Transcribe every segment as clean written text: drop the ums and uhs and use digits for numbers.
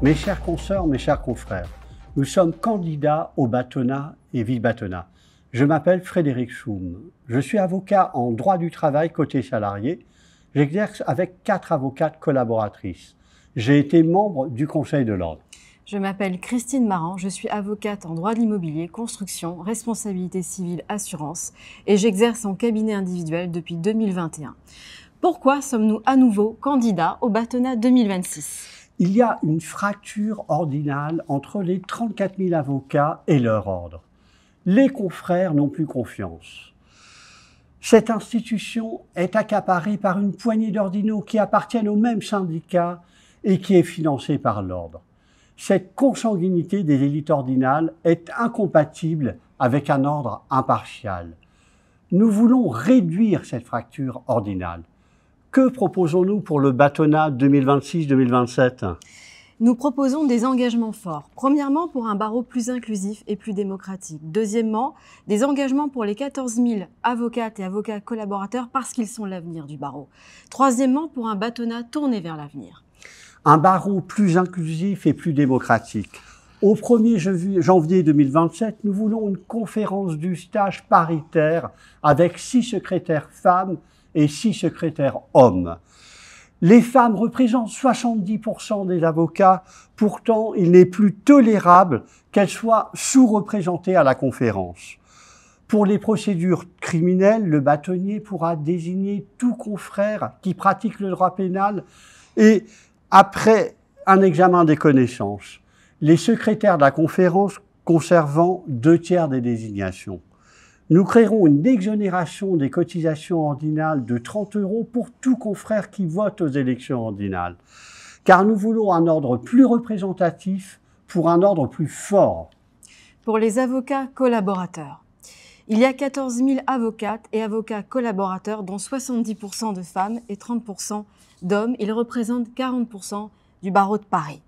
Mes chères consoeurs, mes chers confrères, nous sommes candidats au bâtonnat et vice-bâtonnat. Je m'appelle Frédéric Choum. Je suis avocat en droit du travail côté salarié. J'exerce avec 4 avocates collaboratrices. J'ai été membre du Conseil de l'Ordre. Je m'appelle Christine Marant, je suis avocate en droit de l'immobilier, construction, responsabilité civile, assurance et j'exerce en cabinet individuel depuis 2021. Pourquoi sommes-nous à nouveau candidats au bâtonnat 2026 ? Il y a une fracture ordinale entre les 34 000 avocats et leur ordre. Les confrères n'ont plus confiance. Cette institution est accaparée par une poignée d'ordinaux qui appartiennent au même syndicat et qui est financée par l'ordre. Cette consanguinité des élites ordinales est incompatible avec un ordre impartial. Nous voulons réduire cette fracture ordinale. Que proposons-nous pour le bâtonnat 2026-2027 ? Nous proposons des engagements forts. Premièrement, pour un barreau plus inclusif et plus démocratique. Deuxièmement, des engagements pour les 14 000 avocates et avocats collaborateurs parce qu'ils sont l'avenir du barreau. Troisièmement, pour un bâtonnat tourné vers l'avenir. Un barreau plus inclusif et plus démocratique. Au 1er janvier 2027, nous voulons une conférence du stage paritaire avec 6 secrétaires femmes et 6 secrétaires hommes. Les femmes représentent 70% des avocats, pourtant il n'est plus tolérable qu'elles soient sous-représentées à la conférence. Pour les procédures criminelles, le bâtonnier pourra désigner tout confrère qui pratique le droit pénal et après un examen des connaissances, les secrétaires de la conférence conservant 2/3 des désignations. Nous créerons une exonération des cotisations ordinales de 30 € pour tout confrère qui vote aux élections ordinales, car nous voulons un ordre plus représentatif pour un ordre plus fort. Pour les avocats collaborateurs, il y a 14 000 avocates et avocats collaborateurs, dont 70% de femmes et 30% d'hommes. Ils représentent 40% du barreau de Paris.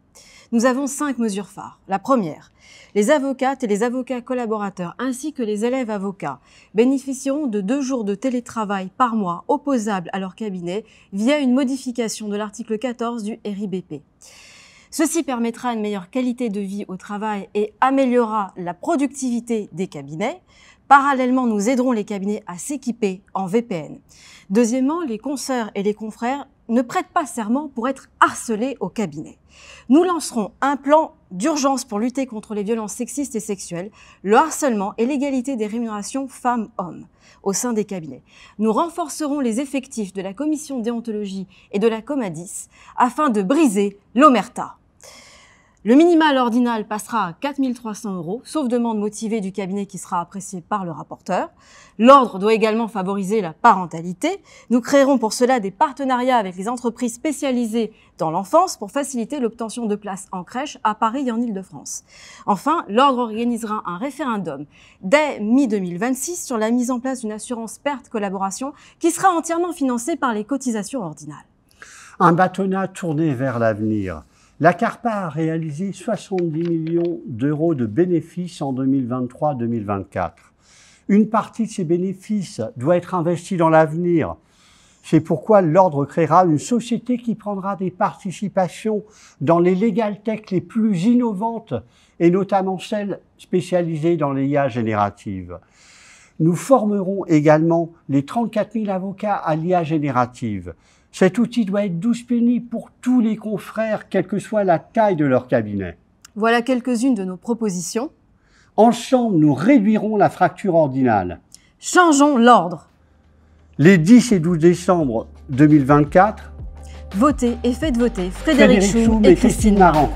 Nous avons 5 mesures phares. La première, les avocates et les avocats collaborateurs ainsi que les élèves avocats bénéficieront de 2 jours de télétravail par mois opposables à leur cabinet via une modification de l'article 14 du RIBP. Ceci permettra une meilleure qualité de vie au travail et améliorera la productivité des cabinets. Parallèlement, nous aiderons les cabinets à s'équiper en VPN. Deuxièmement, les consoeurs et les confrères ne prêtent pas serment pour être harcelés au cabinet. Nous lancerons un plan d'urgence pour lutter contre les violences sexistes et sexuelles, le harcèlement et l'égalité des rémunérations femmes-hommes au sein des cabinets. Nous renforcerons les effectifs de la commission déontologie et de la Comadis afin de briser l'omerta. Le minimal ordinal passera à 4 300 €, sauf demande motivée du cabinet qui sera appréciée par le rapporteur. L'ordre doit également favoriser la parentalité. Nous créerons pour cela des partenariats avec les entreprises spécialisées dans l'enfance pour faciliter l'obtention de places en crèche à Paris et en Île-de-France. Enfin, l'ordre organisera un référendum dès mi-2026 sur la mise en place d'une assurance perte collaboration qui sera entièrement financée par les cotisations ordinales. Un bâtonnat tourné vers l'avenir. La CARPA a réalisé 70 millions € de bénéfices en 2023-2024. Une partie de ces bénéfices doit être investie dans l'avenir. C'est pourquoi l'Ordre créera une société qui prendra des participations dans les legal tech les plus innovantes et notamment celles spécialisées dans les IA génératives. Nous formerons également les 34 000 avocats à l'IA générative. Cet outil doit être disponible pour tous les confrères, quelle que soit la taille de leur cabinet. Voilà quelques-unes de nos propositions. Ensemble, nous réduirons la fracture ordinale. Changeons l'ordre. Les 10 et 12 décembre 2024, Votez et faites voter Frédéric Choum et Christine Marant.